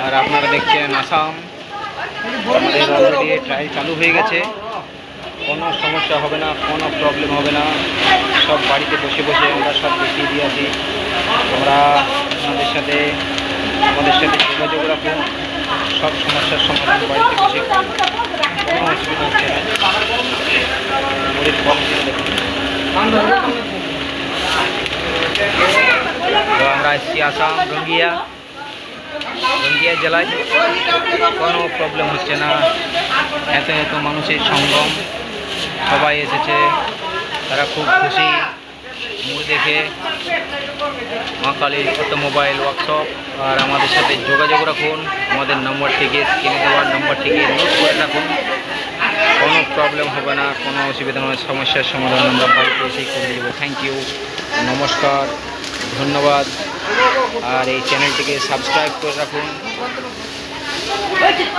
আর আপনারা দেখছেন আসাম। আমাদের অলরেডি ট্রায়াল চালু হয়ে গেছে। কোনো সমস্যা হবে না, কোনো প্রবলেম হবে না। সব বাড়িতে বসে বসে আমরা সব দেখিয়ে দিয়ে আসি। আমরা আমাদের সাথে যোগাযোগ রাখুন। সব সমস্যার সমাধান বাড়িতে বসে কোনো অসুবিধা হচ্ছে না। মুড়ির কোয়ালিটি দেখুন। তো আমরা এসেছি আসাম রঙ্গিয়া জেলায়। কোনো প্রবলেম হচ্ছে না। এত এত মানুষের সঙ্গম, সবাই এসেছে, তারা খুব খুশি মুড়ি দেখে। মা কালীর অটোমোবাইল ওয়ার্কশপ। আর আমাদের সাথে যোগাযোগ রাখুন। আমাদের নম্বরটিকে, স্ক্রিনে দেওয়ার নম্বরটিকে নোট করে রাখুন। কোনো প্রবলেম হবে না, কোনো অসুবিধা নয়। সমস্যার সমাধান আমরা বাড়িতে এসেই করে দেবো। থ্যাংক ইউ, নমস্কার, ধন্যবাদ। আর এই চ্যানেলটিকে সাবস্ক্রাইব করে রাখুন।